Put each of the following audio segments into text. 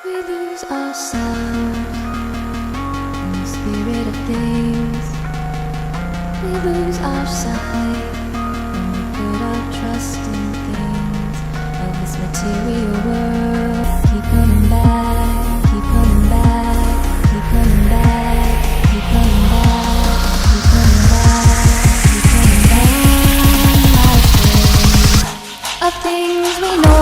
We lose ourselves in the spirit of things. We lose our sight when we put our trust in things of this material world. Keep coming back, keep coming back, keep coming back, keep coming back, keep coming back, keep coming back. Of things we know.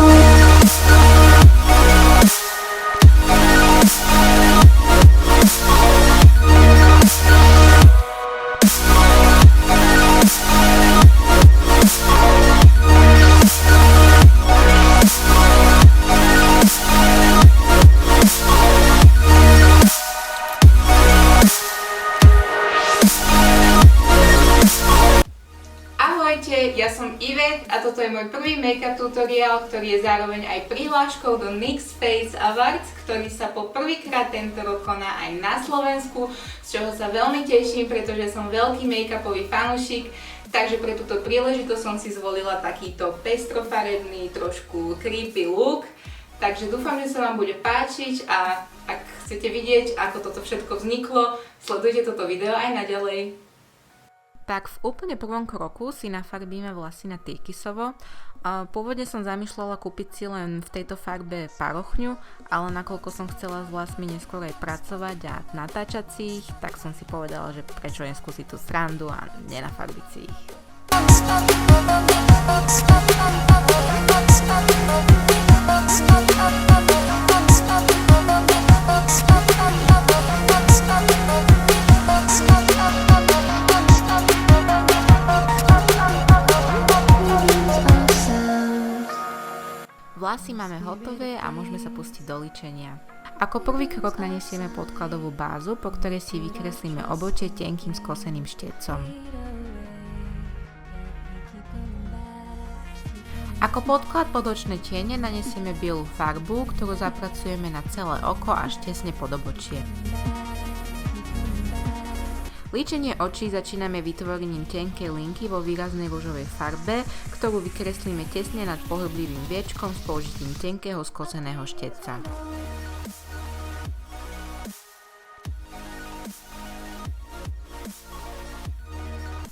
Ahojte, ja som Ivet a toto je môj prvý make-up tutoriál, ktorý je zároveň aj prihláškou do NYX Face Awards, ktorý sa po prvýkrát tento rok koná aj na Slovensku, z čoho sa veľmi teším, pretože som veľký make-upový fanúšik, takže pre túto príležitosť som si zvolila takýto pestrofarebný, trošku creepy look, takže dúfam, že sa vám bude páčiť a ak chcete vidieť, ako toto všetko vzniklo, sledujte toto video aj naďalej. Tak v úplne prvom kroku si nafarbíme vlasy na tyrkysovo. Pôvodne som zamýšľala kúpiť si len v tejto farbe parochňu, ale nakoľko som chcela s vlasmi neskôr aj pracovať a natáčať si ich, tak som si povedala, že prečo neskúsiť tú srandu a nenafarbiť si ich. Vlasy máme hotové a môžeme sa pustiť do líčenia. Ako prvý krok nanesieme podkladovú bázu, po ktorej si vykreslíme obočie tenkým skoseným štecom. Ako podklad pod očné tiene nanesieme bielu farbu, ktorú zapracujeme na celé oko až tesne pod obočie. Líčenie očí začíname vytvorením tenkej linky vo výraznej ružovej farbe, ktorú vykreslíme tesne nad pohyblivým viečkom s použitím tenkého skoseného štecca.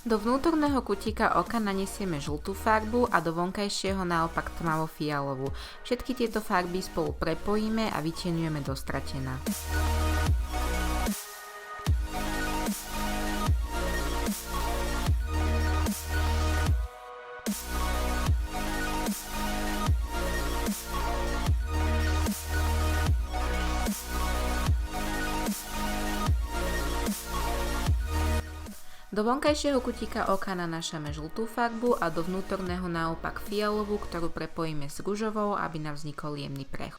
Do vnútorného kutíka oka nanesieme žltú farbu a do vonkajšieho naopak tmavo-fialovú. Všetky tieto farby spolu prepojíme a vytienujeme do stratená. Do vonkajšieho kutíka oka nanášame žltú farbu a do vnútorného naopak fialovú, ktorú prepojíme s ružovou, aby nám vznikol jemný prechod.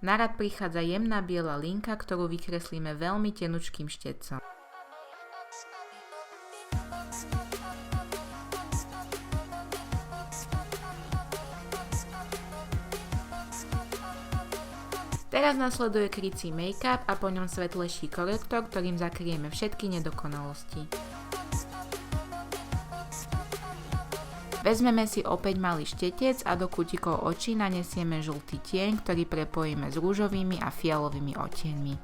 Na rad prichádza jemná biela linka, ktorú vykreslíme veľmi tenučkým štecom. Teraz nasleduje krycí make-up a po ňom svetlejší korektor, ktorým zakryjeme všetky nedokonalosti. Vezmeme si opäť malý štetec a do kútikov očí nanesieme žltý tieň, ktorý prepojíme s rúžovými a fialovými odtieňmi.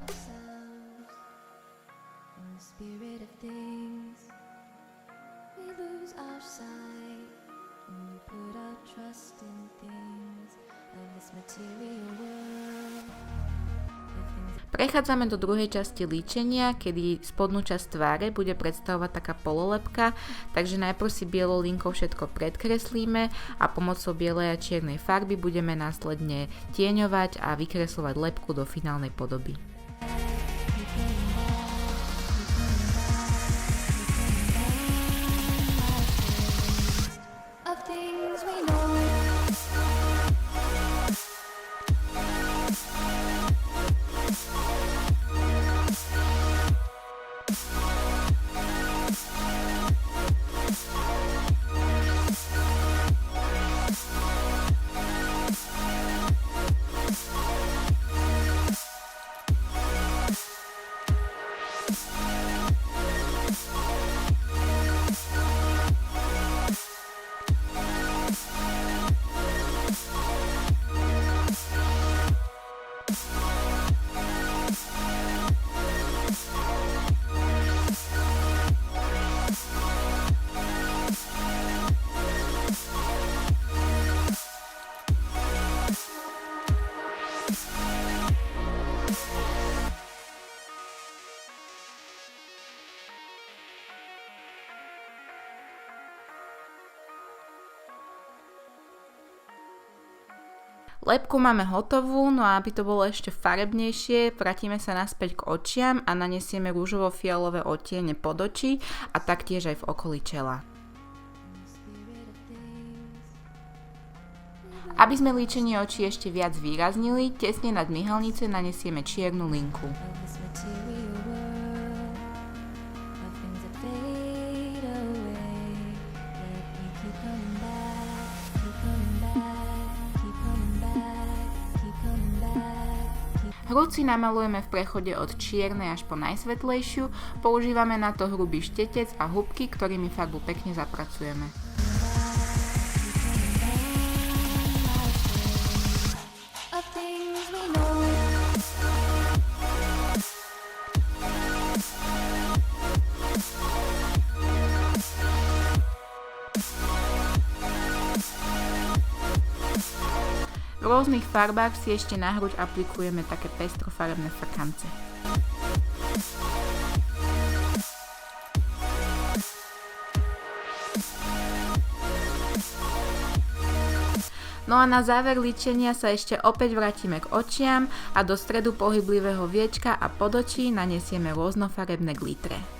Prechádzame do druhej časti líčenia, kedy spodnú časť tváre bude predstavovať taká pololepka, takže najprv si bielou linkou všetko predkreslíme a pomocou bielej a čiernej farby budeme následne tieňovať a vykreslovať lepku do finálnej podoby. Lebku máme hotovú, no a aby to bolo ešte farebnejšie, vrátime sa naspäť k očiam a nanesieme rúžovo-fialové odtiene pod oči a taktiež aj v okolí čela. Aby sme líčenie očí ešte viac výraznili, tesne nad myhalnice nanesieme čiernu linku. Hruď si namalujeme v prechode od čiernej až po najsvetlejšiu, používame na to hrubý štetec a húbky, ktorými farbu pekne zapracujeme. V rôznych farbách si ešte na hruď aplikujeme také pestrofarebné frkance. No a na záver líčenia sa ešte opäť vrátime k očiam a do stredu pohyblivého viečka a pod očí nanesieme rôznofarebné glitre.